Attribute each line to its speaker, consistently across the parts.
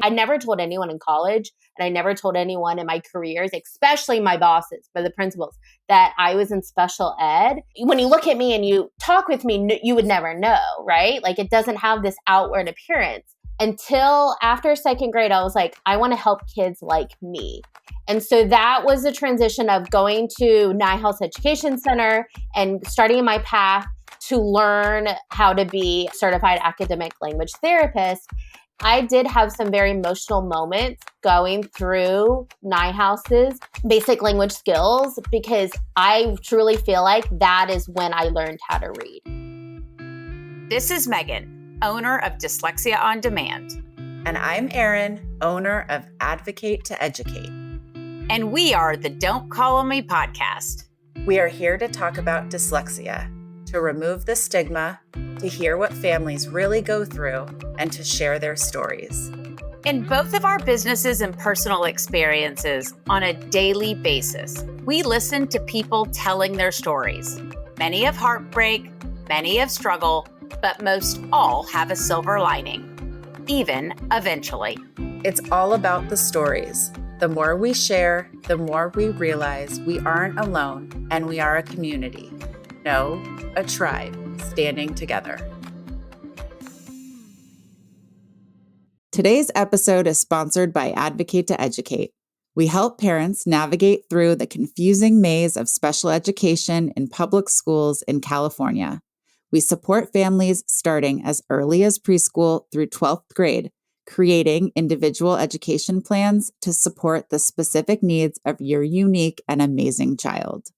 Speaker 1: I never told anyone in college, and I never told anyone in my careers, especially my bosses, but the principals, that I was in special ed. When you look at me and you talk with me, you would never know, right? Like it doesn't have this outward appearance. Until after second grade, I was like, I want to help kids like me. And so that was the transition of going to Nyhouse Education Center and starting my path to learn how to be certified academic language therapist. I did have some very emotional moments going through Nyhouse's basic language skills because I truly feel like that is when I learned how to read.
Speaker 2: This is Megan, owner of Dyslexia On Demand.
Speaker 3: And I'm Eryn, owner of Advocate to Educate.
Speaker 2: And we are the Don't Call on Me podcast.
Speaker 3: We are here to talk about dyslexia, to remove the stigma, to hear what families really go through, and to share their stories.
Speaker 2: In both of our businesses and personal experiences on a daily basis, we listen to people telling their stories. Many of heartbreak, many of struggle, but most all have a silver lining, even eventually.
Speaker 3: It's all about the stories. The more we share, the more we realize we aren't alone and we are a community. No, a tribe standing together. Today's episode is sponsored by Advocate to Educate. We help parents navigate through the confusing maze of special education in public schools in California. We support families starting as early as preschool through 12th grade, creating individual education plans to support the specific needs of your unique and amazing child.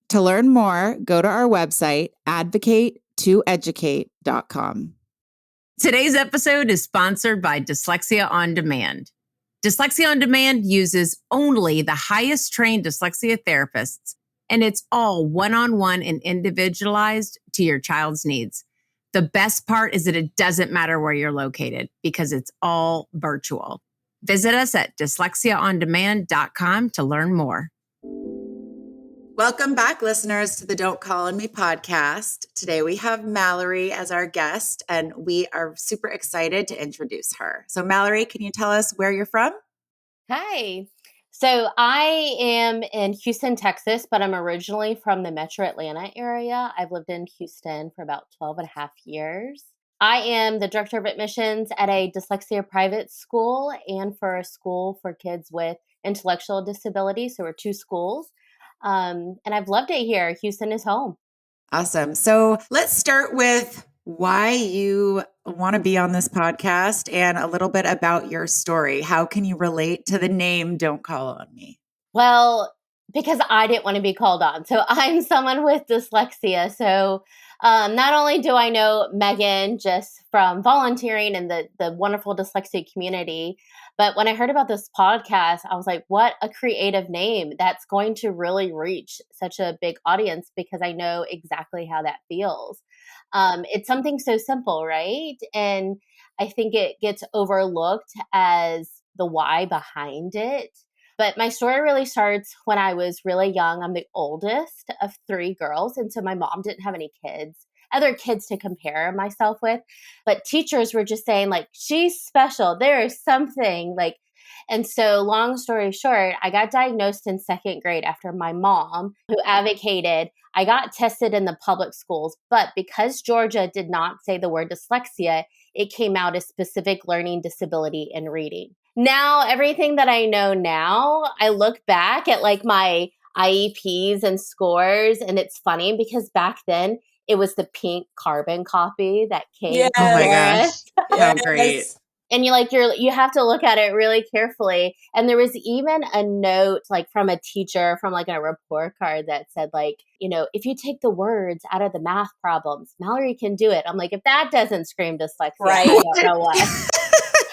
Speaker 3: To learn more, go to our website, advocate2educate.com.
Speaker 2: Today's episode is sponsored by Dyslexia On Demand. Dyslexia On Demand uses only the highest trained dyslexia therapists, and it's all one-on-one and individualized to your child's needs. The best part is that it doesn't matter where you're located because it's all virtual. Visit us at dyslexiaondemand.com to learn more.
Speaker 3: Welcome back, listeners, to the Don't Call on Me podcast. Today we have Mallary as our guest, and we are super excited to introduce her. So Mallary, can you tell us where you're from?
Speaker 1: Hi. So I am in Houston, Texas, but I'm originally from the Metro Atlanta area. I've lived in Houston for about 12 and a half years. I am the director of admissions at a dyslexia private school and for a school for kids with intellectual disabilities. So we're two schools. And I've loved it here. Houston is home.
Speaker 3: Awesome. So let's start with why you want to be on this podcast and a little bit about your story. How can you relate to the name Don't Call on Me?
Speaker 1: Well, because I didn't want to be called on. So I'm someone with dyslexia. So not only do I know Megan just from volunteering in the wonderful dyslexia community, but when I heard about this podcast, I was like, what a creative name that's going to really reach such a big audience because I know exactly how that feels. It's something so simple, right? And I think it gets overlooked as the why behind it. But my story really starts when I was really young. I'm the oldest of three girls. And so my mom didn't have any other kids to compare myself with. But teachers were just saying, like, she's special. There is something like, and so long story short, I got diagnosed in second grade after my mom, who advocated, I got tested in the public schools. But because Georgia did not say the word dyslexia, it came out as specific learning disability in reading. Now, everything that I know now, I look back at like my IEPs and scores, and it's funny because back then it was the pink carbon copy that came.
Speaker 3: Yes.
Speaker 1: Oh my
Speaker 3: gosh. How great.
Speaker 1: And you have to look at it really carefully. And there was even a note like from a teacher from like a report card that said like, if you take the words out of the math problems, Mallary can do it. I'm like, if that doesn't scream dyslexia,
Speaker 3: right.
Speaker 1: I don't know what.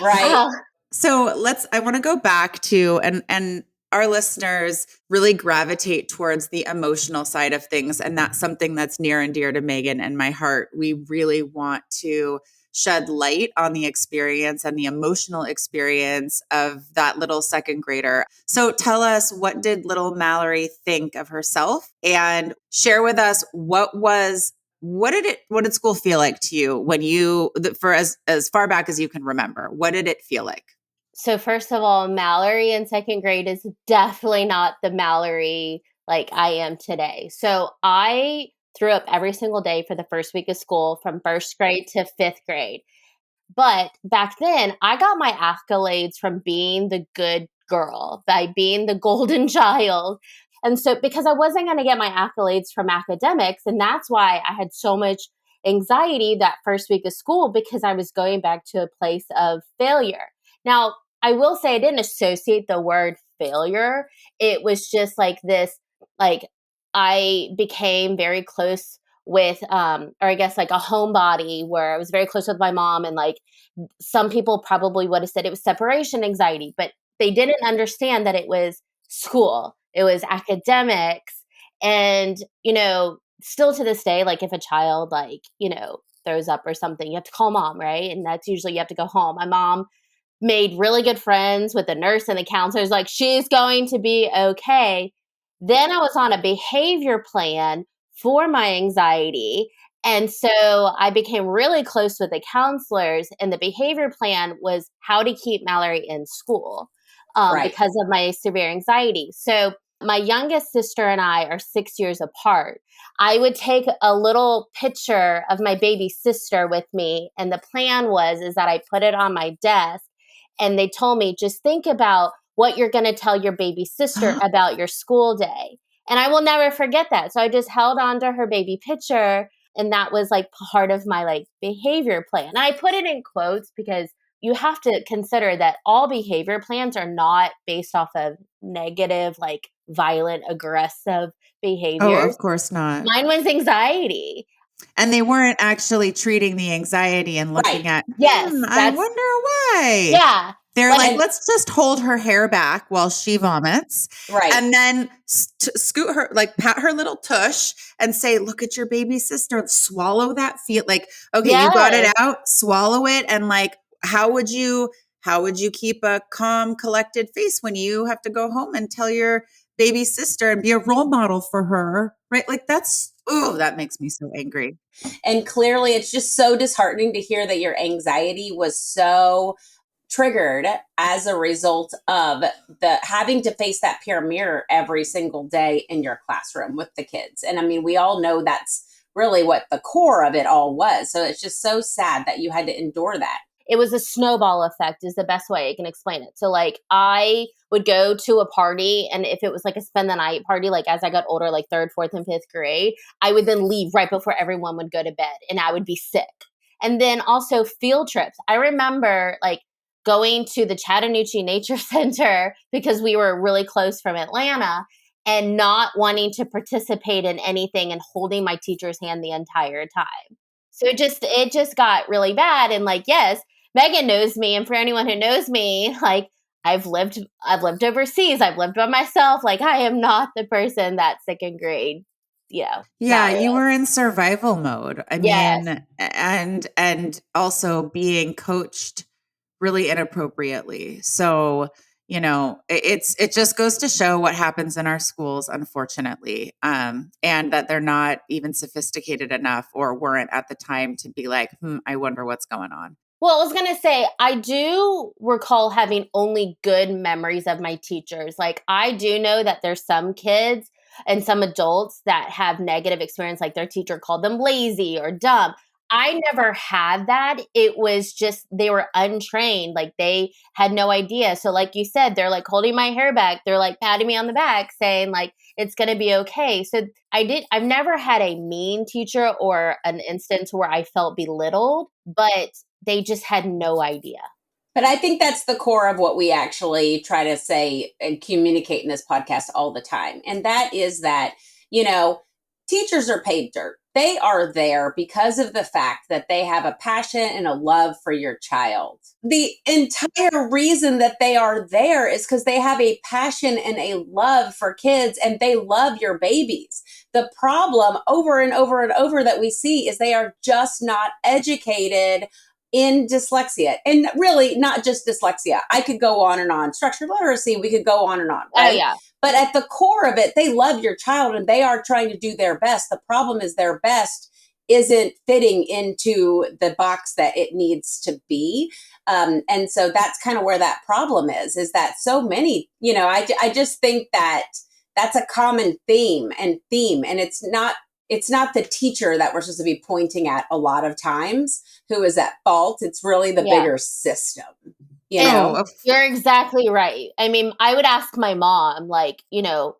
Speaker 3: Right. So I want to go back to, and our listeners really gravitate towards the emotional side of things. And that's something that's near and dear to Megan and my heart. We really want to shed light on the experience and the emotional experience of that little second grader. So tell us, what did little Mallary think of herself? And share with us what did school feel like to you when for as far back as you can remember? What did it feel like?
Speaker 1: So first of all, Mallary in second grade is definitely not the Mallary like I am today. So I threw up every single day for the first week of school from first grade to fifth grade. But back then, I got my accolades from being the good girl, by being the golden child. And so, because I wasn't going to get my accolades from academics, and that's why I had so much anxiety that first week of school, because I was going back to a place of failure. Now, I will say I didn't associate the word failure. It was just like this, like, I became very close with or I guess like a homebody where I was very close with my mom, and like some people probably would have said it was separation anxiety, but they didn't understand that it was school, it was academics. And still to this day, like if a child like throws up or something, you have to call mom, right? And that's usually you have to go home. My mom made really good friends with the nurse and the counselors, like she's going to be okay. Then I was on a behavior plan for my anxiety. And so I became really close with the counselors, and the behavior plan was how to keep Mallary in school because of my severe anxiety. So my youngest sister and I are 6 years apart. I would take a little picture of my baby sister with me, and the plan is that I put it on my desk, and they told me, just think about what you're going to tell your baby sister about your school day. And I will never forget that. So I just held on to her baby picture, and that was like part of my like behavior plan. And I put it in quotes because you have to consider that all behavior plans are not based off of negative, like violent, aggressive behaviors.
Speaker 3: Oh, of course not.
Speaker 1: Mine was anxiety.
Speaker 3: And they weren't actually treating the anxiety and looking at,
Speaker 1: yes,
Speaker 3: I wonder why.
Speaker 1: Yeah.
Speaker 3: They're like, let's just hold her hair back while she vomits.
Speaker 4: Right.
Speaker 3: And then scoot her, like pat her little tush and say, look at your baby sister. Swallow that. Feel like, okay, you got it out, swallow it. And like, how would you keep a calm, collected face when you have to go home and tell your baby sister and be a role model for her? Right. Like that makes me so angry.
Speaker 4: And clearly it's just so disheartening to hear that your anxiety was so triggered as a result of the having to face that peer mirror every single day in your classroom with the kids. And I mean, we all know that's really what the core of it all was. So it's just so sad that you had to endure that.
Speaker 1: It was a snowball effect is the best way I can explain it. So like I would go to a party, and if it was like a spend the night party, like as I got older, like third, fourth, and fifth grade, I would then leave right before everyone would go to bed, and I would be sick. And then also field trips. I remember like going to the Chattahoochee Nature Center because we were really close from Atlanta, and not wanting to participate in anything and holding my teacher's hand the entire time. So it just got really bad. And like, yes, Megan knows me. And for anyone who knows me, like I've lived overseas. I've lived by myself. Like I am not the person that second grade. Yeah,
Speaker 3: you were in survival mode. I mean, and also being coached really inappropriately. So, it just goes to show what happens in our schools, unfortunately, and that they're not even sophisticated enough or weren't at the time to be like, I wonder what's going on.
Speaker 1: Well, I was going to say, I do recall having only good memories of my teachers. Like, I do know that there's some kids and some adults that have negative experience, like their teacher called them lazy or dumb. I never had that. It was just, they were untrained. Like they had no idea. So like you said, they're like holding my hair back. They're like patting me on the back saying like, it's going to be okay. So I've never had a mean teacher or an instance where I felt belittled, but they just had no idea.
Speaker 4: But I think that's the core of what we actually try to say and communicate in this podcast all the time. And that is that, teachers are paid dirt. They are there because of the fact that they have a passion and a love for your child. The entire reason that they are there is because they have a passion and a love for kids, and they love your babies. The problem over and over and over that we see is they are just not educated in dyslexia. And really not just dyslexia. I could go on and on. Structured literacy, we could go on and on. Right?
Speaker 1: Oh, yeah.
Speaker 4: But at the core of it, they love your child and they are trying to do their best. The problem is their best isn't fitting into the box that it needs to be. And so that's kind of where that problem is that so many, I just think that that's a common theme, and it's not the teacher that we're supposed to be pointing at a lot of times who is at fault. It's really the bigger system,
Speaker 1: You're exactly right. I mean, I would ask my mom, like,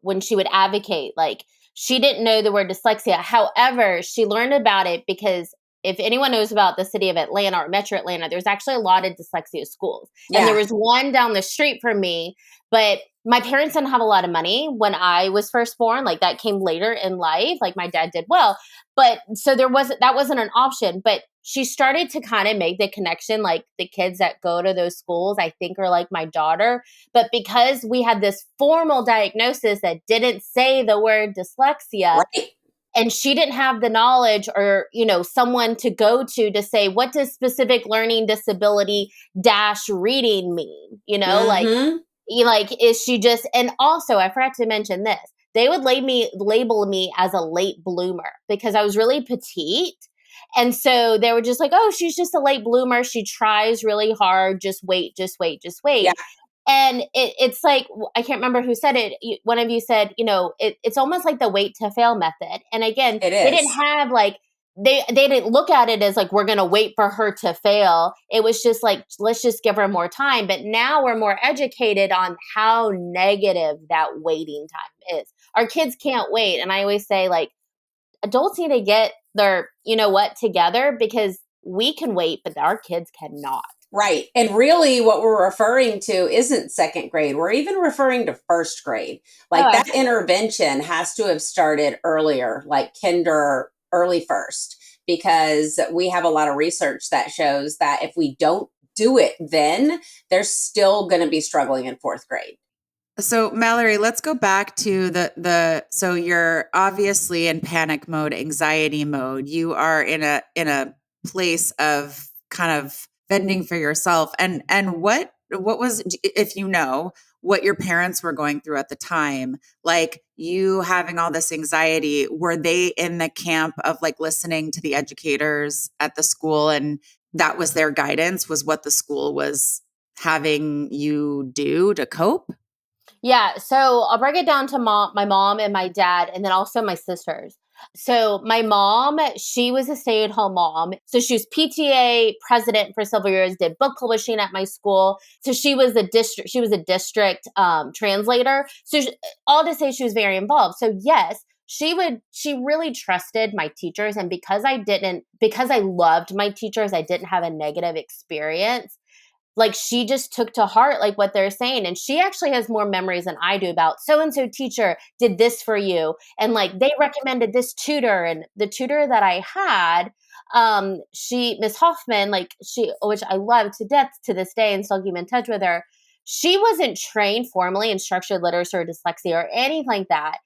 Speaker 1: when she would advocate, like, she didn't know the word dyslexia. However, she learned about it because if anyone knows about the city of Atlanta or Metro Atlanta, there's actually a lot of dyslexia schools. And there was one down the street from me, but my parents didn't have a lot of money when I was first born. Like, that came later in life. Like, my dad did well. But so that wasn't an option. But she started to kind of make the connection, like the kids that go to those schools, I think, are like my daughter. But because we had this formal diagnosis that didn't say the word dyslexia,
Speaker 4: right,
Speaker 1: and she didn't have the knowledge or, someone to go to say, what does specific learning disability - reading mean? Like, is she just, and also I forgot to mention this, they would label me as a late bloomer because I was really petite. And so they were just like, oh, she's just a late bloomer. She tries really hard. Just wait, just wait, just wait.
Speaker 4: Yeah.
Speaker 1: And it's like, I can't remember who said it. One of you said, it's almost like the wait to fail method. And again, they didn't have like, they didn't look at it as like, we're going to wait for her to fail. It was just like, let's just give her more time. But now we're more educated on how negative that waiting time is. Our kids can't wait. And I always say, like, adults need to get their, together, because we can wait, but our kids cannot.
Speaker 4: Right. And really what we're referring to isn't second grade. We're even referring to first grade. Like, that intervention has to have started earlier, like kinder, early first, because we have a lot of research that shows that if we don't do it then, they're still going to be struggling in fourth grade.
Speaker 3: So Mallary, let's go back to so you're obviously in panic mode, anxiety mode. You are in a place of kind of fending for yourself. And what was, if you know, what your parents were going through at the time, like you having all this anxiety, were they in the camp of like listening to the educators at the school, and that was their guidance, was what the school was having you do to cope?
Speaker 1: Yeah, so I'll break it down to my mom and my dad, and then also my sisters. So my mom, she was a stay-at-home mom. So she was PTA president for several years, did book publishing at my school. So she was a district translator. So all to say, she was very involved. So yes, she really trusted my teachers. And because I loved my teachers, I didn't have a negative experience. Like, she just took to heart like what they're saying. And she actually has more memories than I do about so-and-so teacher did this for you. And like, they recommended this tutor, and the tutor that I had, Miss Hoffman, which I love to death to this day and still keep in touch with her. She wasn't trained formally in structured literacy or dyslexia or anything like that,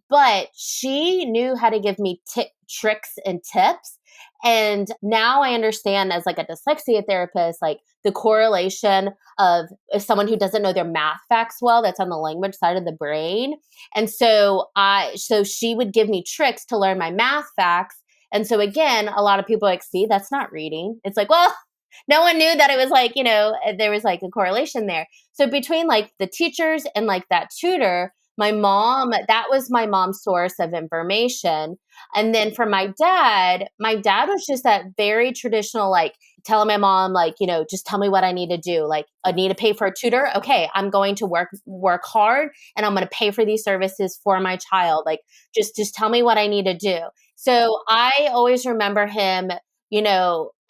Speaker 1: but she knew how to give me tricks and tips. And now I understand, as like a dyslexia therapist, like the correlation of someone who doesn't know their math facts well, that's on the language side of the brain. And so she would give me tricks to learn my math facts. And so again, a lot of people are like, see, that's not reading. It's like, well, no one knew that it was like, there was like a correlation there. So between like the teachers and like that tutor, that was my mom's source of information. And then for my dad was just that very traditional, like telling my mom, like, just tell me what I need to do. Like, I need to pay for a tutor. Okay, I'm going to work hard, and I'm going to pay for these services for my child. Like, just tell me what I need to do. So I always remember him,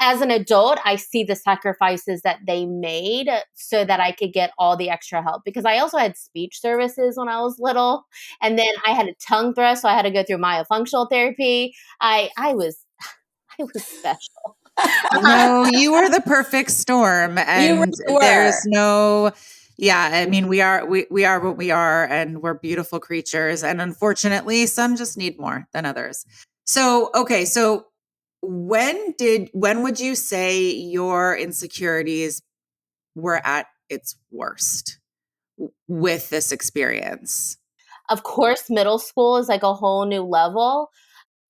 Speaker 1: as an adult, I see the sacrifices that they made so that I could get all the extra help, because I also had speech services when I was little. And then I had a tongue thrust, so I had to go through myofunctional therapy. I was special.
Speaker 3: No, you were the perfect storm. And there's no, I mean, we are what we are, and we're beautiful creatures. And unfortunately, some just need more than others. So, okay. So when would you say your insecurities were at its worst with this experience?
Speaker 1: Of course, middle school is like a whole new level.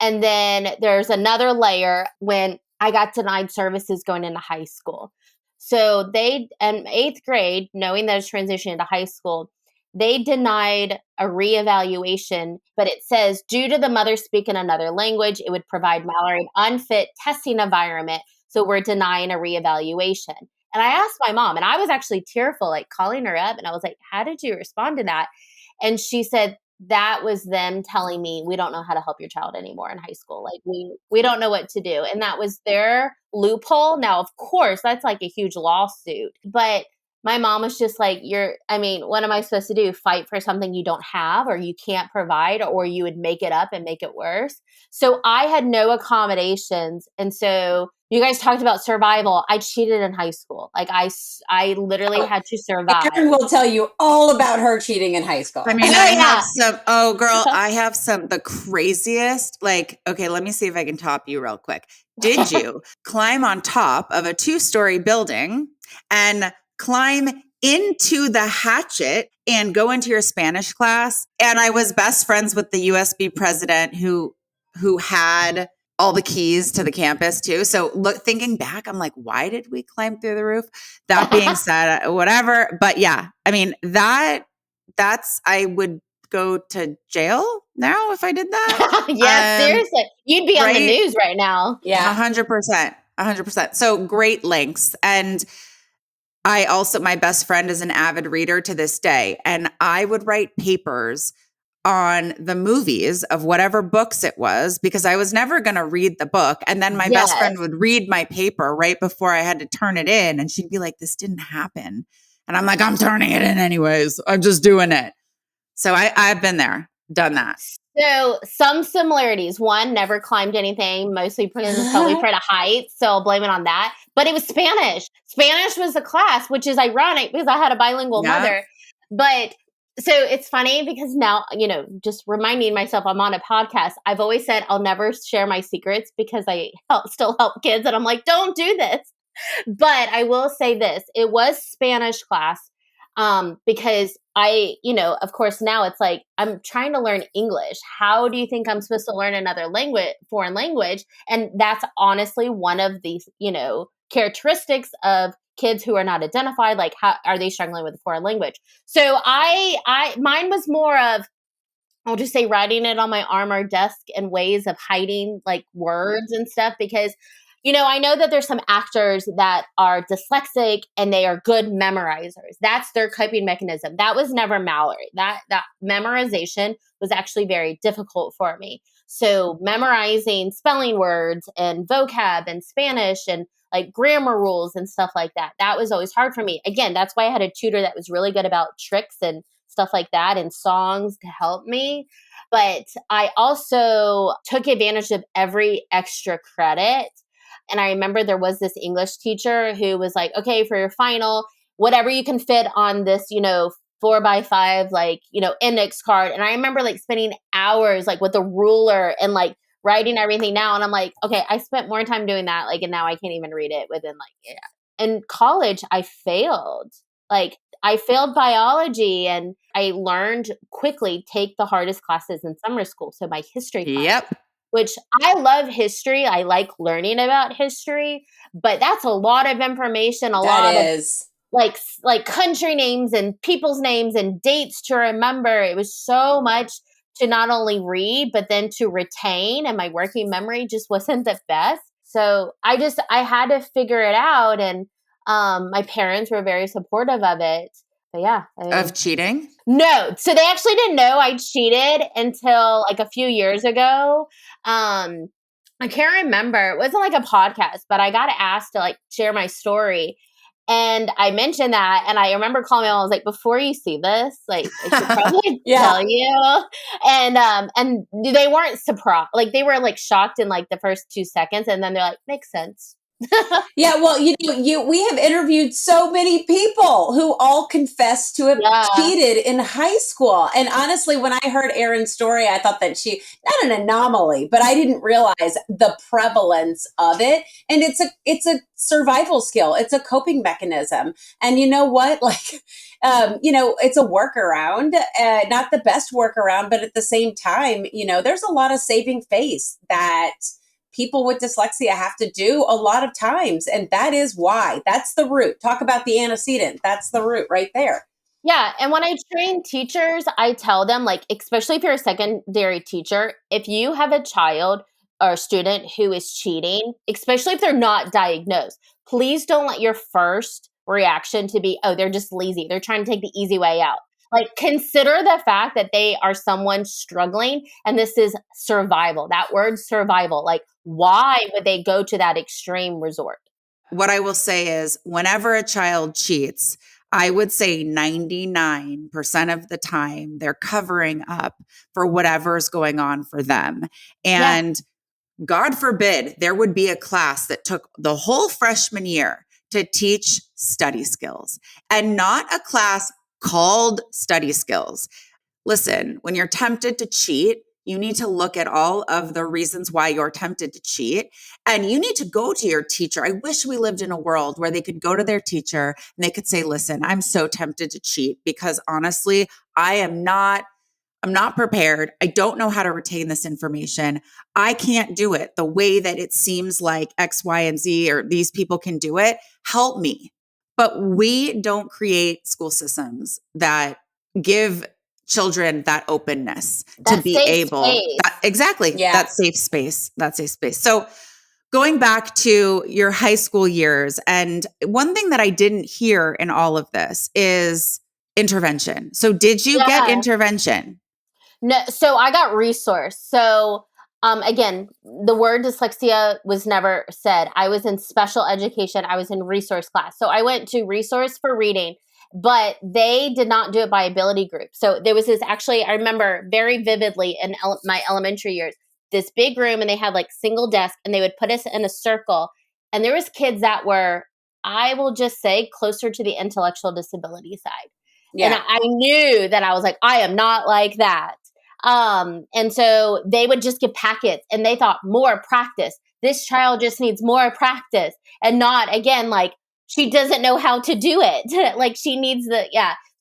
Speaker 1: And then there's another layer when I got denied services going into high school. So they, in 8th grade, knowing that I was transitioning into high school, they denied a reevaluation, but it says, due to the mother speaking another language, it would provide Mallary an unfit testing environment. So we're denying a reevaluation. And I asked my mom, and I was actually tearful, like calling her up. And I was like, how did you respond to that? And she said, that was them telling me, we don't know how to help your child anymore in high school. Like we don't know what to do. And that was their loophole. Now, of course, that's like a huge lawsuit, but my mom was just like, what am I supposed to do? Fight for something you don't have or you can't provide, or you would make it up and make it worse. So I had no accommodations. And so you guys talked about survival. I cheated in high school. Like I literally had to survive.
Speaker 4: Eryn will tell you all about her cheating in high school.
Speaker 3: I mean, have the craziest, like, okay, let me see if I can top you real quick. Did you climb on top of a 2-story building and climb into the hatchet and go into your Spanish class? And I was best friends with the USB president who had all the keys to the campus too. So thinking back, I'm like, why did we climb through the roof? That being said, whatever. But yeah, I mean, that's, I would go to jail now if I did that.
Speaker 1: Yes, seriously. You'd be on the news right now.
Speaker 4: Yeah.
Speaker 3: 100%. So great links. And my best friend is an avid reader to this day. And I would write papers on the movies of whatever books it was, because I was never going to read the book. And then my best friend would read my paper right before I had to turn it in. And she'd be like, this didn't happen. And I'm like, I'm turning it in anyways. I'm just doing it. So I've been there, done that.
Speaker 1: So some similarities. One, never climbed anything, mostly because it's probably afraid of heights. So I'll blame it on that. But it was Spanish. Spanish was the class, which is ironic because I had a bilingual mother. But so it's funny because now, just reminding myself I'm on a podcast. I've always said I'll never share my secrets because I still help kids. And I'm like, don't do this. But I will say this. It was Spanish class. Because of course now it's like, I'm trying to learn English. How do you think I'm supposed to learn another foreign language? And that's honestly one of the, characteristics of kids who are not identified. Like, how are they struggling with a foreign language? So mine was more of, I'll just say, writing it on my arm or desk and ways of hiding like words and stuff, because I know that there's some actors that are dyslexic and they are good memorizers. That's their coping mechanism. That was never Mallary. That memorization was actually very difficult for me. So memorizing spelling words and vocab and Spanish and like grammar rules and stuff like that, that was always hard for me. Again, that's why I had a tutor that was really good about tricks and stuff like that and songs to help me. But I also took advantage of every extra credit. And I remember there was this English teacher who was like, okay, for your final, whatever you can fit on this, 4x5, like, index card. And I remember like spending hours like with a ruler and like writing everything down. And I'm like, okay, I spent more time doing that. Like, and now I can't even read it within In college, I failed. Like, I failed biology and I learned quickly take the hardest classes in summer school. So my history class.
Speaker 3: Yep.
Speaker 1: Which I love history. I like learning about history, but that's a lot of information. A lot of like country names and people's names and dates to remember. It was so much to not only read, but then to retain. And my working memory just wasn't the best. So I had to figure it out. And my parents were very supportive of it. But yeah.
Speaker 3: Of cheating?
Speaker 1: No. So they actually didn't know I cheated until like a few years ago. I can't remember. It wasn't like a podcast, but I got asked to like share my story. And I mentioned that. And I remember calling my mom. I was like, before you see this, like, I should probably tell you. And they weren't surprised. Like, they were like shocked in like the first 2 seconds. And then they're like, makes sense.
Speaker 4: Yeah, well, we have interviewed so many people who all confess to have cheated in high school. And honestly, when I heard Eryn's story, I thought that not an anomaly, but I didn't realize the prevalence of it. And it's a survival skill. It's a coping mechanism. And you know what? Like, it's a workaround, not the best workaround, but at the same time, there's a lot of saving face that people with dyslexia have to do a lot of times. And that is why. That's the root. Talk about the antecedent. That's the root right there.
Speaker 1: Yeah. And when I train teachers, I tell them, like, especially if you're a secondary teacher, if you have a child or a student who is cheating, especially if they're not diagnosed, please don't let your first reaction to be, oh, they're just lazy. They're trying to take the easy way out. Like, consider the fact that they are someone struggling, and this is survival. That word survival. Like, why would they go to that extreme resort?
Speaker 3: What I will say is, whenever a child cheats, I would say 99% of the time they're covering up for whatever's going on for them. And God forbid there would be a class that took the whole freshman year to teach study skills, and not a class called study skills. Listen, when you're tempted to cheat, you need to look at all of the reasons why you're tempted to cheat. And you need to go to your teacher. I wish we lived in a world where they could go to their teacher and they could say, listen, I'm so tempted to cheat because honestly, I'm not prepared. I don't know how to retain this information. I can't do it the way that it seems like X, Y, and Z or these people can do it. Help me. But we don't create school systems that give children that openness to be able that safe space. So going back to your high school years, and one thing that I didn't hear in all of this is intervention. So did you get intervention?
Speaker 1: No, so I got resource. So again, the word dyslexia was never said. I was in special education. I was in resource class. So I went to resource for reading, but they did not do it by ability group. So there was this, actually, I remember very vividly in my elementary years, this big room, and they had like single desk, and they would put us in a circle. And there was kids that were, I will just say, closer to the intellectual disability side. Yeah. And I knew that I was like, I am not like that. And so they would just give packets, and they thought more practice. This child just needs more practice, and not, again, like she doesn't know how to do it. Like she needs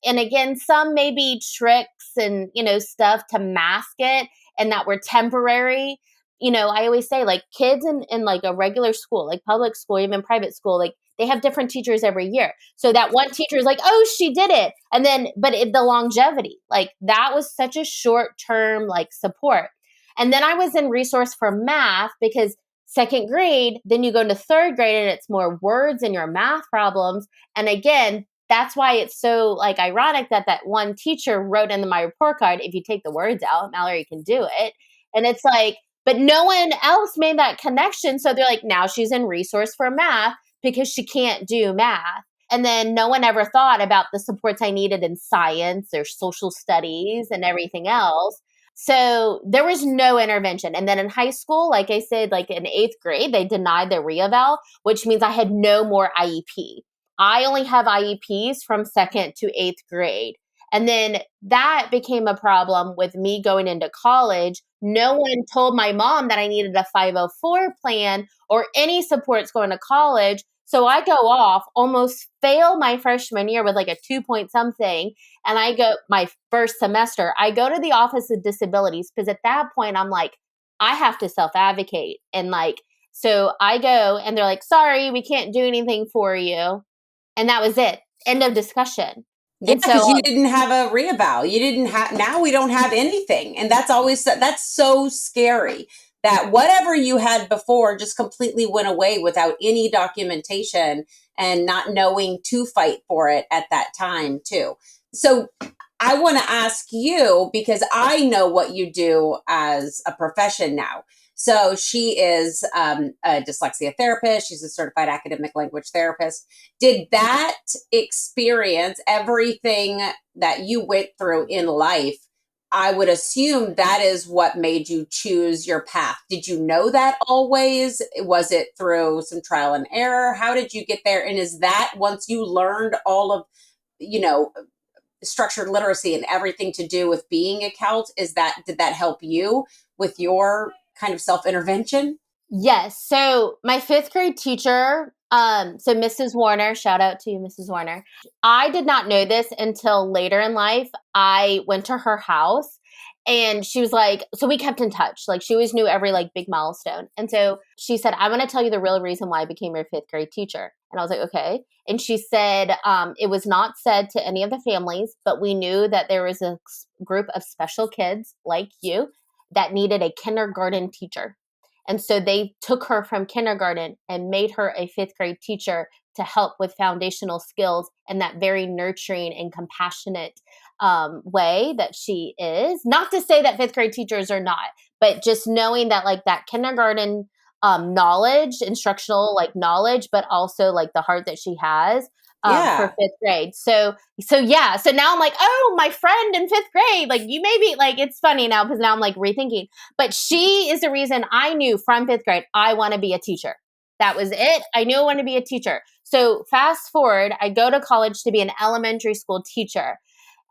Speaker 1: And again, some maybe tricks and, stuff to mask it, and that were temporary. I always say, like, kids in like a regular school, like public school, even private school, like they have different teachers every year. So that one teacher is like, oh, she did it. And then, but the longevity, like that was such a short-term like support. And then I was in resource for math, because second grade, then you go into third grade and it's more words in your math problems. And again, that's why it's so like ironic that one teacher wrote in my report card, if you take the words out, Mallary can do it. And it's like, but no one else made that connection. So they're like, now she's in resource for math because she can't do math. And then no one ever thought about the supports I needed in science or social studies and everything else. So there was no intervention. And then in high school, like I said, like in 8th grade, they denied the re-eval, which means I had no more IEP. I only have IEPs from 2nd to 8th grade. And then that became a problem with me going into college. No one told my mom that I needed a 504 plan or any supports going to college. So I go off, almost fail my freshman year with like a 2 point something. And I go my first semester, I go to the Office of Disabilities, because at that point I'm like, I have to self-advocate. And like, so I go and they're like, sorry, we can't do anything for you. And that was it. End of discussion.
Speaker 4: Yeah, because you didn't have a re-eval. You didn't have, now we don't have anything. And that's so scary that whatever you had before just completely went away without any documentation and not knowing to fight for it at that time too. So I want to ask you, because I know what you do as a profession now. So she is a dyslexia therapist. She's a certified academic language therapist. Did that experience, everything that you went through in life, I would assume that is what made you choose your path. Did you know that always? Was it through some trial and error? How did you get there? And is that once you learned all of, structured literacy and everything to do with being a CALT, did that help you with your kind of self-intervention?
Speaker 1: Yes. So my 5th grade teacher, so Mrs. Warner, shout out to you, Mrs. Warner. I did not know this until later in life. I went to her house and she was like, so we kept in touch. Like she always knew every like big milestone. And so she said, I'm going to tell you the real reason why I became your 5th grade teacher. And I was like, okay. And she said, it was not said to any of the families, but we knew that there was a group of special kids like you that needed a kindergarten teacher. And so they took her from kindergarten and made her a 5th grade teacher to help with foundational skills and that very nurturing and compassionate way that she is. Not to say that 5th grade teachers are not, but just knowing that like that kindergarten knowledge, instructional like knowledge, but also like the heart that she has for 5th grade. So yeah. So now I'm like, oh, my friend in 5th grade, like you maybe like, it's funny now because now I'm like rethinking, but she is the reason I knew from 5th grade, I want to be a teacher. That was it. I knew I wanted to be a teacher. So fast forward, I go to college to be an elementary school teacher.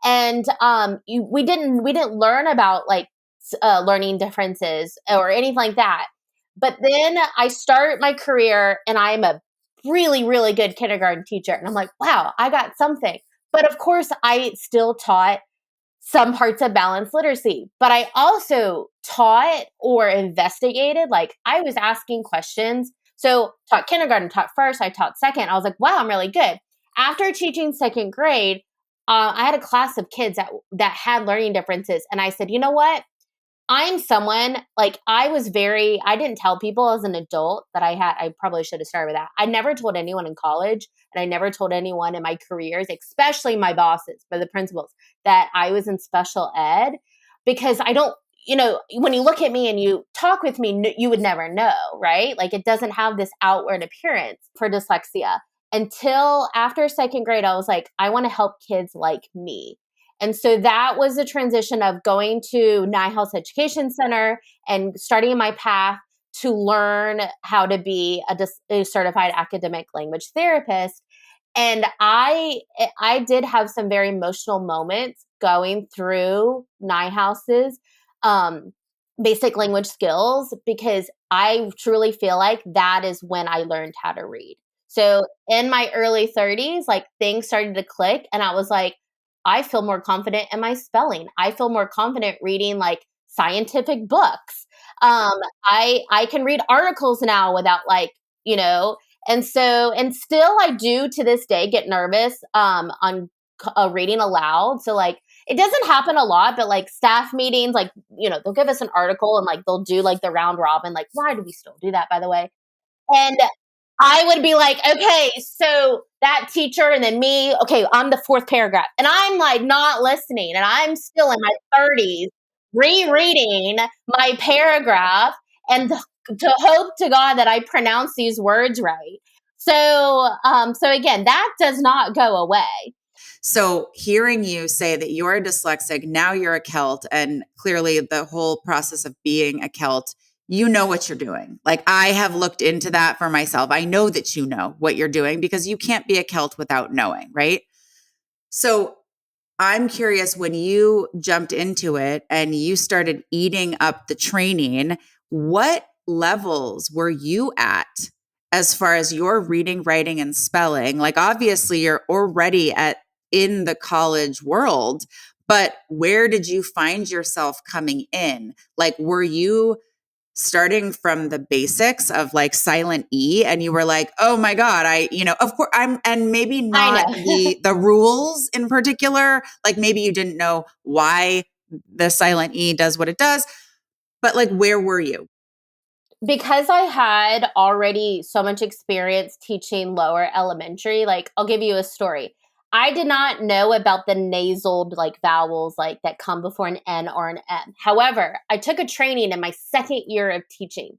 Speaker 1: And we didn't learn about like learning differences or anything like that. But then I start my career and I'm a really, really good kindergarten teacher. And I'm like, wow, I got something. But of course, I still taught some parts of balanced literacy, but I also taught or investigated, like I was asking questions. So taught kindergarten, taught first, I taught second. I was like, wow, I'm really good. After teaching 2nd grade, I had a class of kids that had learning differences. And I said, you know what? I'm someone like I didn't tell people as an adult that I probably should have started with that. I never told anyone in college and I never told anyone in my careers, especially my bosses, but the principals, that I was in special ed because I don't, when you look at me and you talk with me, you would never know, right? Like it doesn't have this outward appearance for dyslexia. Until after 2nd grade, I was like, I want to help kids like me. And so that was the transition of going to Nyehouse Education Center and starting my path to learn how to be a certified academic language therapist. And I did have some very emotional moments going through Nyehouse's basic language skills because I truly feel like that is when I learned how to read. So in my early 30s, like things started to click and I was like, I feel more confident in my spelling. I feel more confident reading like scientific books. I can read articles now without like, and still I do to this day get nervous on reading aloud. So like it doesn't happen a lot, but like staff meetings, like, they'll give us an article and like they'll do like the round robin. Like, why do we still do that, by the way? And I would be like, okay, so that teacher and then me, okay, I'm the 4th paragraph. And I'm like not listening. And I'm still in my 30s rereading my paragraph and to hope to God that I pronounce these words right. So again, that does not go away.
Speaker 3: So hearing you say that you're a dyslexic, now you're a CALT, and clearly the whole process of being a CALT, you know what you're doing. Like I have looked into that for myself. I know that you know what you're doing because you can't be a CALT without knowing, right? So I'm curious, when you jumped into it and you started eating up the training, what levels were you at as far as your reading, writing, and spelling? Like obviously you're already in the college world, but where did you find yourself coming in? Like, were you starting from the basics of like silent E and you were like, oh my God, of course and maybe not the rules in particular, like maybe you didn't know why the silent E does what it does, but like, where were you?
Speaker 1: Because I had already so much experience teaching lower elementary, like I'll give you a story. I did not know about the nasal like vowels like that come before an N or an M. However, I took a training in my second year of teaching,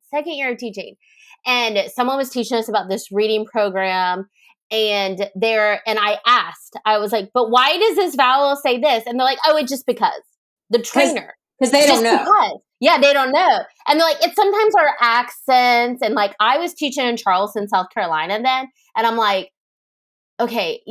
Speaker 1: and someone was teaching us about this reading program. And I asked, I was like, but why does this vowel say this? And they're like, oh, it's just because. the trainer.
Speaker 4: Because they don't know.
Speaker 1: Because. Yeah, they don't know. And like, it's sometimes our accents. And like, I was teaching in Charleston, South Carolina then. And I'm like, okay,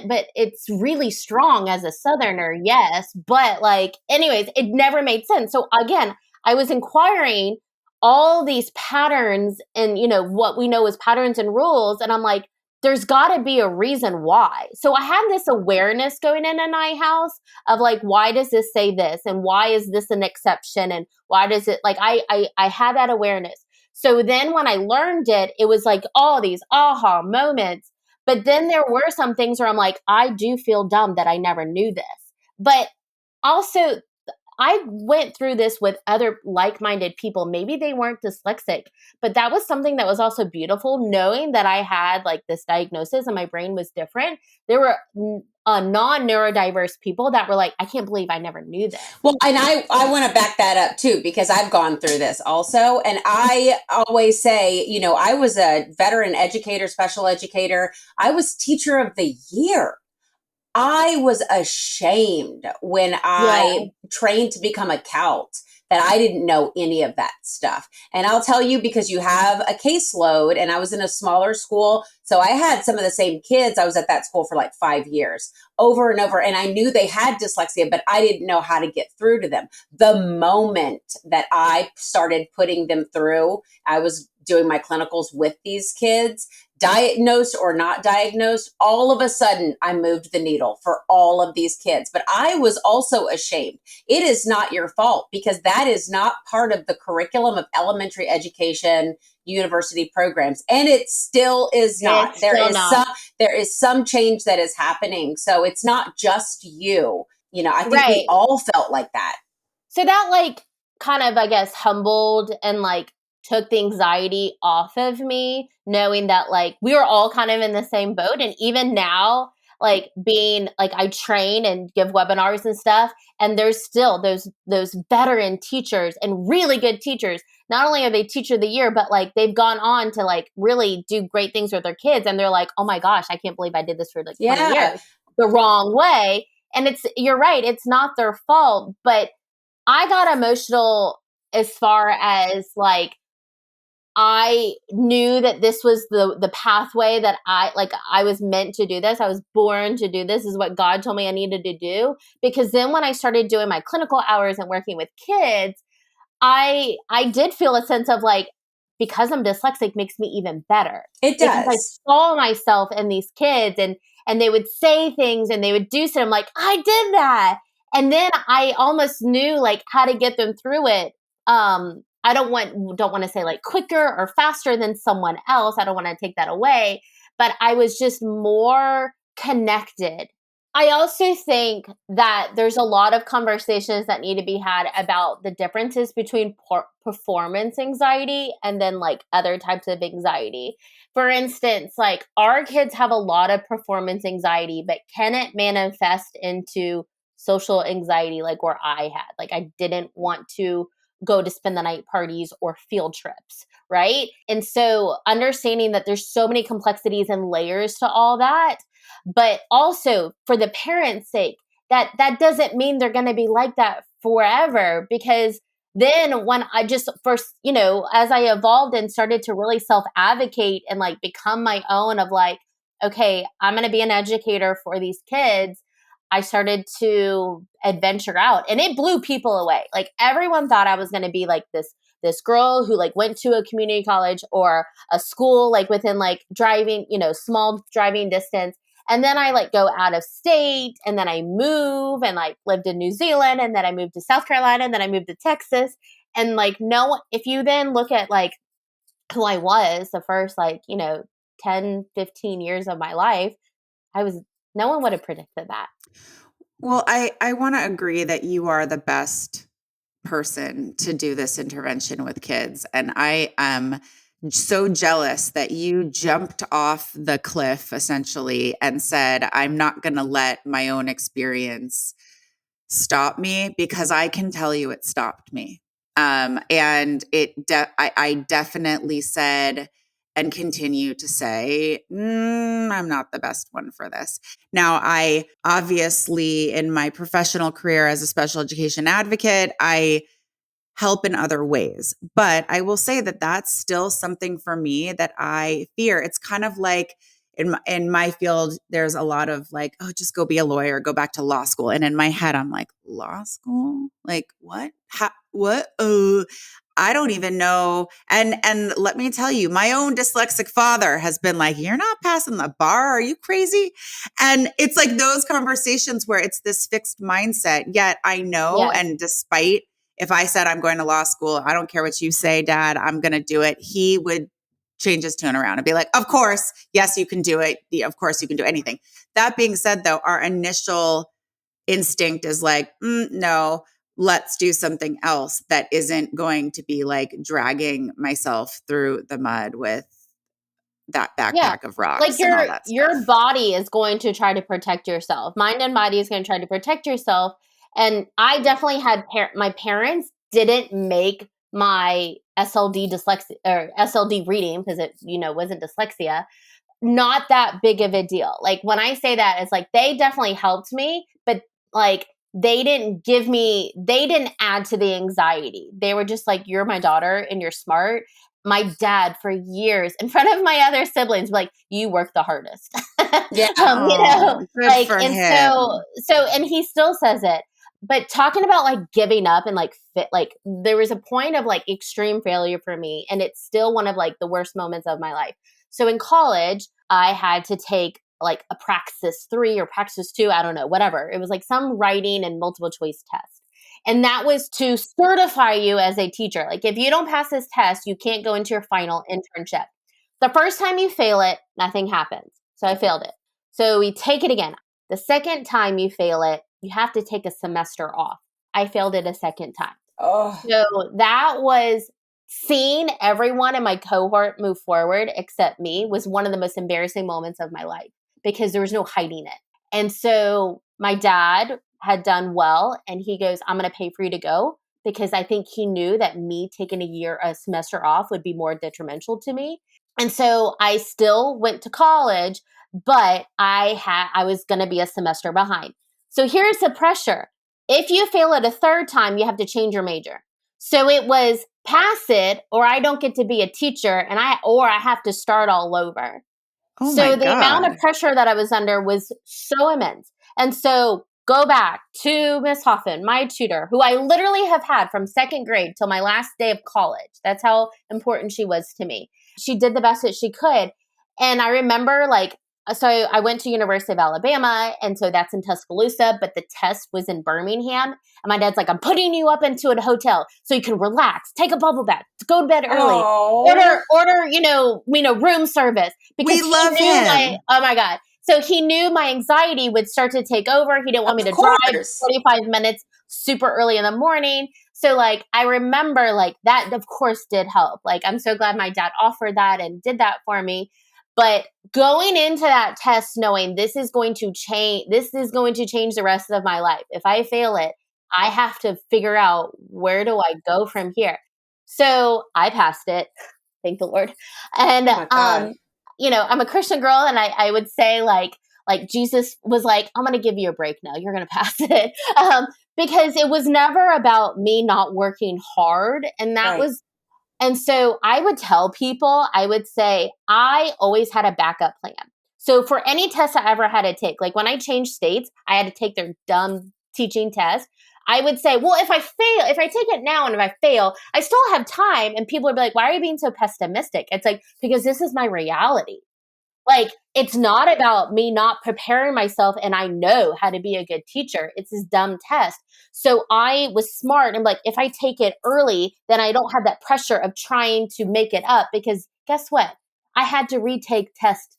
Speaker 1: but it's really strong as a Southerner, yes. But like, anyways, it never made sense. So again, I was inquiring all these patterns and, what we know as patterns and rules. And I'm like, there's got to be a reason why. So I had this awareness going in my house of like, why does this say this? And why is this an exception? And why does it, like, I had that awareness. So then when I learned it, it was like all these aha moments. But then there were some things where I'm like, I do feel dumb that I never knew this. But also, I went through this with other like-minded people. Maybe they weren't dyslexic, but that was something that was also beautiful, knowing that I had like this diagnosis and my brain was different. There were non-neurodiverse people that were like, I can't believe I never knew this.
Speaker 4: Well, and I want to back that up too, because I've gone through this also. And I always say, I was a veteran educator, special educator. I was teacher of the year. I was ashamed when I trained to become a CALT that I didn't know any of that stuff. And I'll tell you, because you have a caseload, and I was in a smaller school. So I had some of the same kids. I was at that school for like 5 years, over and over. And I knew they had dyslexia, but I didn't know how to get through to them. The moment that I started putting them through, I was doing my clinicals with these kids, diagnosed or not diagnosed, all of a sudden I moved the needle for all of these kids. But I was also ashamed. It is not your fault, because that is not part of the curriculum of elementary education university programs. And it still is not. There is some change that is happening. So it's not just you. I think we all felt like that.
Speaker 1: So that like kind of, I guess, humbled and like took the anxiety off of me, knowing that like we were all kind of in the same boat. And even now, like being like, I train and give webinars and stuff, and there's still those veteran teachers and really good teachers. Not only are they teacher of the year, but like they've gone on to like really do great things with their kids. And they're like, oh my gosh, I can't believe I did this for like 20 years the wrong way. And you're right, it's not their fault. But I got emotional as far as like, I knew that this was the pathway that I was meant to do this. I was born to do this. This is what God told me I needed to do. Because then when I started doing my clinical hours and working with kids, I did feel a sense of like, because I'm dyslexic makes me even better.
Speaker 4: It does.
Speaker 1: Because I saw myself in these kids and they would say things and they would do something. I'm like, I did that. And then I almost knew like how to get them through it. I don't want to say like quicker or faster than someone else. I don't want to take that away, but I was just more connected. I also think that there's a lot of conversations that need to be had about the differences between performance anxiety and then like other types of anxiety. For instance, like our kids have a lot of performance anxiety, but can it manifest into social anxiety like where I had? Like I didn't want to go to spend the night parties or field trips, right? And so understanding that there's so many complexities and layers to all that, but also for the parents' sake, that doesn't mean they're going to be like that forever. Because then when I just first, as I evolved and started to really self-advocate and like become my own of like, okay, I'm going to be an educator for these kids, I started to adventure out, and it blew people away. Like everyone thought I was going to be like this girl who like went to a community college or a school like within like driving, small driving distance. And then I like go out of state, and then I move and like lived in New Zealand, and then I moved to South Carolina, and then I moved to Texas. And like, if you then look at like who I was the first like, 10, 15 years of my life, no one would have predicted that.
Speaker 3: Well, I want to agree that you are the best person to do this intervention with kids. And I am so jealous that you jumped off the cliff essentially and said, I'm not going to let my own experience stop me, because I can tell you it stopped me. And I definitely said, and continue to say, I'm not the best one for this. Now, I obviously, in my professional career as a special education advocate, I help in other ways. But I will say that that's still something for me that I fear. It's kind of like in my field, there's a lot of like, oh, just go be a lawyer, go back to law school. And in my head, I'm like, law school? Like what? What? Oh, I don't even know. And let me tell you, my own dyslexic father has been like, you're not passing the bar. Are you crazy? And it's like those conversations where it's this fixed mindset. Yet I know, and despite if I said I'm going to law school, I don't care what you say, Dad, I'm going to do it, he would change his tune around and be like, of course, yes, you can do it. Of course, you can do anything. That being said, though, our initial instinct is like, no, let's do something else that isn't going to be like dragging myself through the mud with that backpack of rocks
Speaker 1: like
Speaker 3: and all that stuff.
Speaker 1: Your body is going to try to protect yourself. Mind and body is going to try to protect yourself. And I definitely had my parents didn't make my SLD dyslexia or SLD reading, because it, wasn't dyslexia, not that big of a deal. Like when I say that, it's like they definitely helped me, but like they didn't add to the anxiety. They were just like, you're my daughter and you're smart. My dad for years in front of my other siblings, like, you work the hardest.
Speaker 3: Yeah.
Speaker 1: Like, and him. And he still says it. But talking about like giving up and like there was a point of like extreme failure for me. And it's still one of like the worst moments of my life. So in college, I had to take like a Praxis 3 or Praxis 2, I don't know, whatever. It was like some writing and multiple choice test. And that was to certify you as a teacher. Like if you don't pass this test, you can't go into your final internship. The first time you fail it, nothing happens. So I failed it. So we take it again. The second time you fail it, you have to take a semester off. I failed it a second time.
Speaker 4: Oh.
Speaker 1: So that was seeing everyone in my cohort move forward except me was one of the most embarrassing moments of my life because there was no hiding it. And so my dad had done well and he goes, I'm going to pay for you to go, because I think he knew that me taking a semester off would be more detrimental to me. And so I still went to college, but I was going to be a semester behind. So here's the pressure. If you fail it a third time, you have to change your major. So it was pass it or I don't get to be a teacher and I have to start all over.
Speaker 3: Oh
Speaker 1: so
Speaker 3: the
Speaker 1: amount of pressure that I was under was so immense. And so go back to Miss Hoffman, my tutor, who I literally have had from second grade till my last day of college. That's how important she was to me. She did the best that she could. And I remember so I went to University of Alabama, and so that's in Tuscaloosa, but the test was in Birmingham. And my dad's like, I'm putting you up into a hotel so you can relax, take a bubble bath, go to bed early, order, room service. Because
Speaker 3: we love him.
Speaker 1: Oh my God. So he knew my anxiety would start to take over. He didn't want me to drive 45 minutes super early in the morning. So I remember that of course did help. I'm so glad my dad offered that and did that for me. But going into that test knowing this is going to change the rest of my life. If I fail it, I have to figure out where do I go from here. So I passed it. Thank the Lord. And I'm a Christian girl, and I would say Jesus was like, I'm going to give you a break now. You're going to pass it. Because it was never about me not working hard. And that was, and so I would tell people, I would say, I always had a backup plan. So for any test I ever had to take, when I changed states, I had to take their dumb teaching test. I would say, well, if I take it now and if I fail, I still have time. And people would be like, why are you being so pessimistic? It's because this is my reality. It's not about me not preparing myself and I know how to be a good teacher. It's this dumb test. So I was smart and if I take it early, then I don't have that pressure of trying to make it up, because guess what? I had to retake tests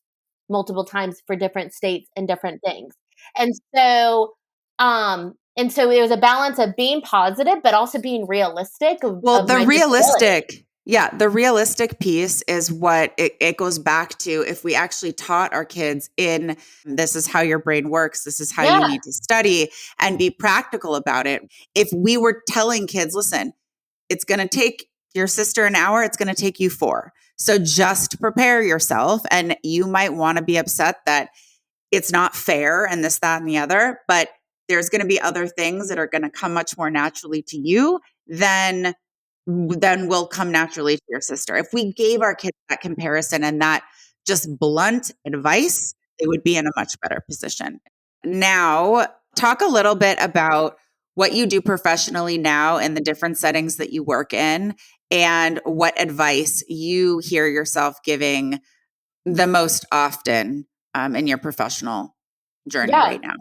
Speaker 1: multiple times for different states and different things. And so it was a balance of being positive, but also being realistic.
Speaker 3: The realistic piece is what it goes back to. If we actually taught our kids this is how your brain works, this is how you need to study, and be practical about it. If we were telling kids, listen, it's going to take your sister an hour, it's going to take you 4. So just prepare yourself, and you might want to be upset that it's not fair and this, that, and the other, but there's going to be other things that are going to come much more naturally to you than will come naturally to your sister. If we gave our kids that comparison and that just blunt advice, they would be in a much better position. Now, talk a little bit about what you do professionally now in the different settings that you work in, and what advice you hear yourself giving the most often in your professional journey right now.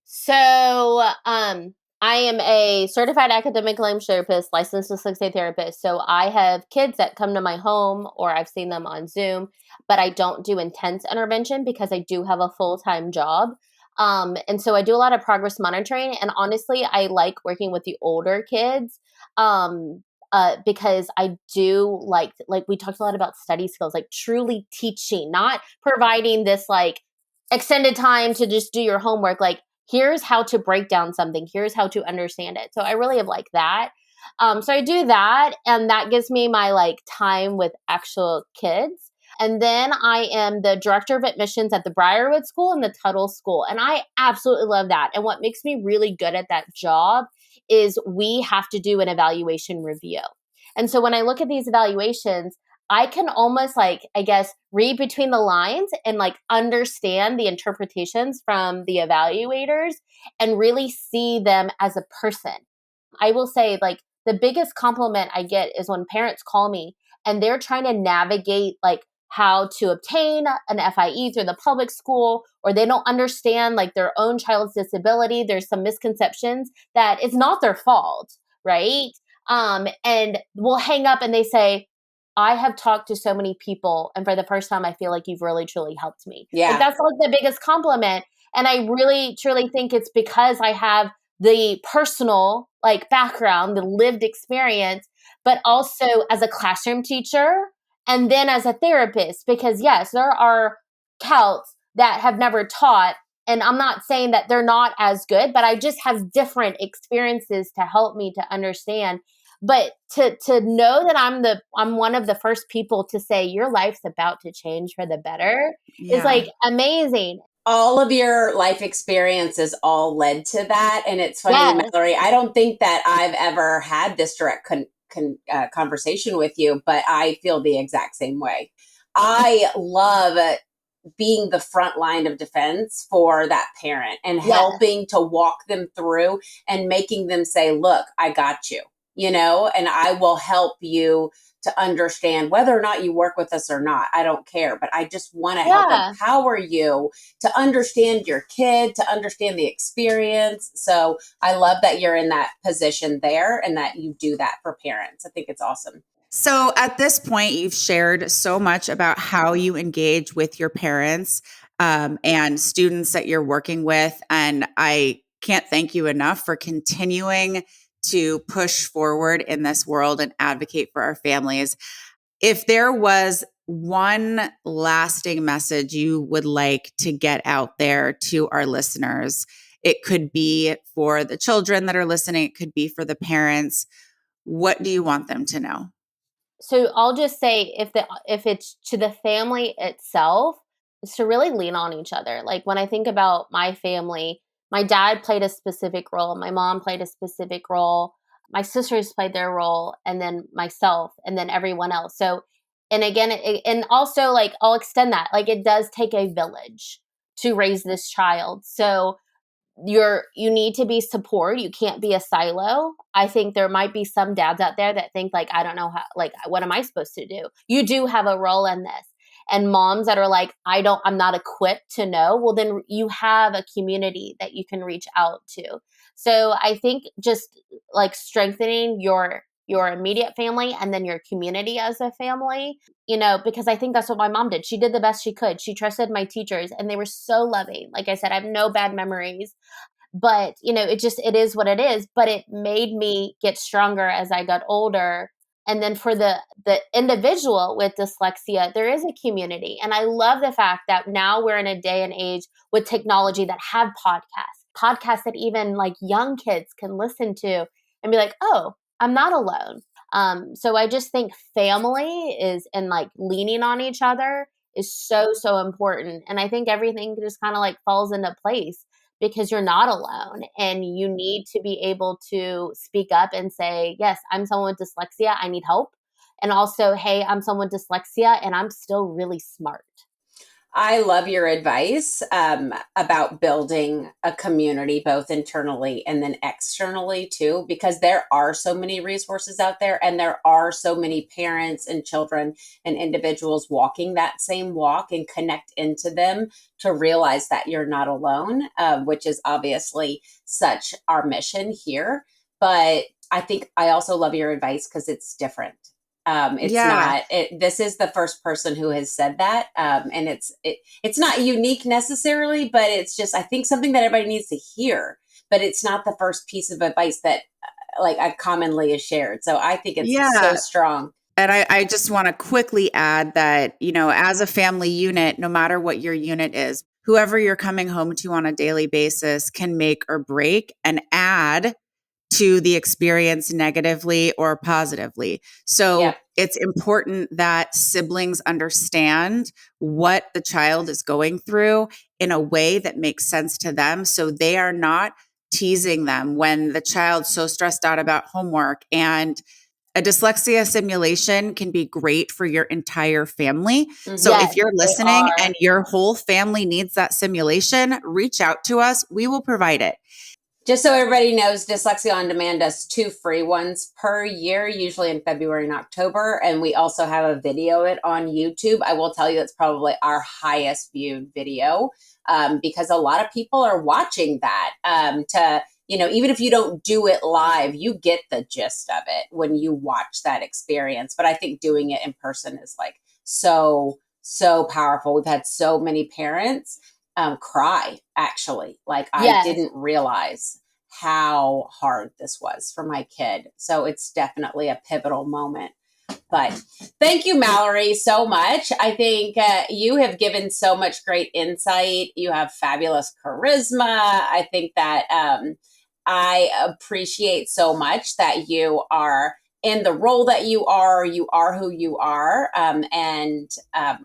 Speaker 1: So, I am a certified academic language therapist, licensed dyslexia therapist. So I have kids that come to my home, or I've seen them on Zoom, but I don't do intense intervention because I do have a full-time job. And so I do a lot of progress monitoring. And honestly, I like working with the older kids. Because I do like we talked a lot about study skills, like truly teaching, not providing this like extended time to just do your homework. Like, here's how to break down something. Here's how to understand it. So I really have like that. So I do that, and that gives me my like time with actual kids. And then I am the director of admissions at the Briarwood School and the Tuttle School. And I absolutely love that. And what makes me really good at that job is we have to do an evaluation review. And so when I look at these evaluations, I can almost like, I guess, read between the lines and like understand the interpretations from the evaluators and really see them as a person. I will say, like, the biggest compliment I get is when parents call me and they're trying to navigate like how to obtain an FIE through the public school, or they don't understand like their own child's disability. There's some misconceptions that it's not their fault, right? And we'll hang up and they say, I have talked to so many people, and for the first time, I feel like you've really, truly helped me.
Speaker 4: Yeah.
Speaker 1: Like, that's like the biggest compliment. And I really, truly think it's because I have the personal like background, the lived experience, but also as a classroom teacher and then as a therapist, because yes, there are CALTs that have never taught. And I'm not saying that they're not as good, but I just have different experiences to help me to understand. But to know that I'm one of the first people to say your life's about to change for the better is like amazing.
Speaker 4: All of your life experiences all led to that. And it's funny, Mallary, I don't think that I've ever had this direct conversation with you, but I feel the exact same way. I love being the front line of defense for that parent and helping to walk them through and making them say, look, I got you, and I will help you to understand whether or not you work with us or not. I don't care, but I just want to help empower you to understand your kid, to understand the experience. So I love that you're in that position there and that you do that for parents. I think it's awesome.
Speaker 3: So at this point, you've shared so much about how you engage with your parents and students that you're working with. And I can't thank you enough for continuing to push forward in this world and advocate for our families. If there was one lasting message you would like to get out there to our listeners, it could be for the children that are listening, it could be for the parents. What do you want them to know?
Speaker 1: So I'll just say, if it's to the family itself, is to really lean on each other. Like, when I think about my family, my dad played a specific role. My mom played a specific role. My sisters played their role, and then myself, and then everyone else. So, and again, and also like, I'll extend that. Like, it does take a village to raise this child. So you need to be support. You can't be a silo. I think there might be some dads out there that think like, I don't know how, like, what am I supposed to do? You do have a role in this. And moms that are like, I'm not equipped to know. Well, then you have a community that you can reach out to. So I think just like strengthening your immediate family and then your community as a family, because I think that's what my mom did. She did the best she could. She trusted my teachers and they were so loving. Like I said, I have no bad memories, but it is what it is. But it made me get stronger as I got older. And then for the individual with dyslexia, there is a community. And I love the fact that now we're in a day and age with technology that have podcasts that even like young kids can listen to and be like, oh, I'm not alone. So I just think family is, and like leaning on each other is so important. And I think everything just kind of like falls into place because you're not alone, and you need to be able to speak up and say, yes, I'm someone with dyslexia, I need help. And also, hey, I'm someone with dyslexia and I'm still really smart.
Speaker 4: I love your advice about building a community, both internally and then externally too, because there are so many resources out there, and there are so many parents and children and individuals walking that same walk, and connect into them to realize that you're not alone, which is obviously such our mission here. But I think I also love your advice because it's different. This is the first person who has said that. And it's not unique necessarily, but it's just, I think, something that everybody needs to hear, but it's not the first piece of advice that like I commonly is shared. So I think it's so strong.
Speaker 3: And I just want to quickly add that, as a family unit, no matter what your unit is, whoever you're coming home to on a daily basis can make or break and add to the experience negatively or positively. So it's important that siblings understand what the child is going through in a way that makes sense to them, so they are not teasing them when the child's so stressed out about homework. And a dyslexia simulation can be great for your entire family. So if you're listening and your whole family needs that simulation, reach out to us. We will provide it.
Speaker 4: Just so everybody knows, Dyslexia On Demand does 2 free ones per year, usually in February and October. And we also have a video it on YouTube. I will tell you it's probably our highest viewed video because a lot of people are watching that even if you don't do it live, you get the gist of it when you watch that experience. But I think doing it in person is like so powerful. We've had so many parents cry, actually. Like, I didn't realize how hard this was for my kid. So it's definitely a pivotal moment. But thank you, Mallary, so much. I think you have given so much great insight. You have fabulous charisma. I think that I appreciate so much that you are in the role that you are who you are, and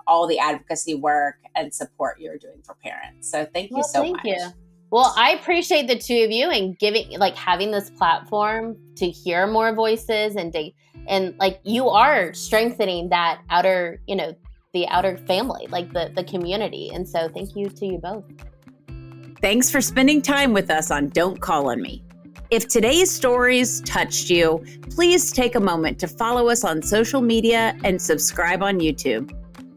Speaker 4: all the advocacy work and support you're doing for parents. So thank you so much. Thank you.
Speaker 1: Well, I appreciate the two of you and having this platform to hear more voices and you are strengthening that outer, the outer family, like the community. And so thank you to you both.
Speaker 2: Thanks for spending time with us on Don't Call on Me. If today's stories touched you, please take a moment to follow us on social media and subscribe on YouTube.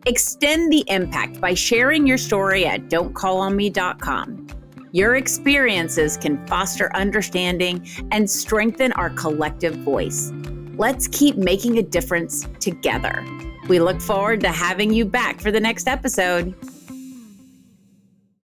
Speaker 2: Extend the impact by sharing your story at don'tcallonme.com. Your experiences can foster understanding and strengthen our collective voice. Let's keep making a difference together. We look forward to having you back for the next episode.